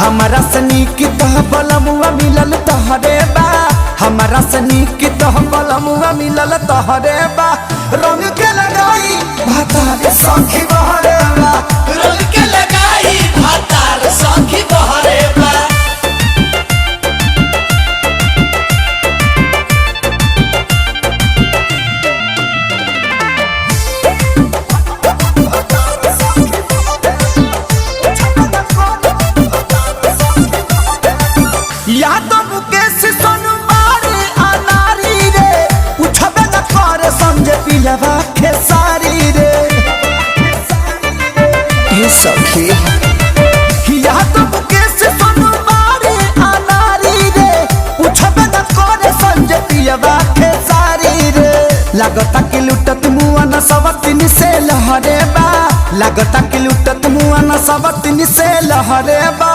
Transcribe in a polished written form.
हमारा सनी की तह बलमुआ मिलल तहरे बा, हमारा सनी की तह बलमुआ मिलल तहरे बा। रंग के लगाई भातार सखी बहरे बा, रंग के लगाई भातार सखी बहरे बा। यादव मुकेश सोनवारी अनारी रे, पूछबे न करे समझे पिलवा खेसारी रे। हे सखी यादव मुकेश सोनवारी अनारी रे, पूछबे न करे समझे पिलवा खेसारी रे। लागता कि लुटत मुआ न सवतिन से लहरे बा, लागता कि लुटत मुआ न सवतिन से लहरे बा।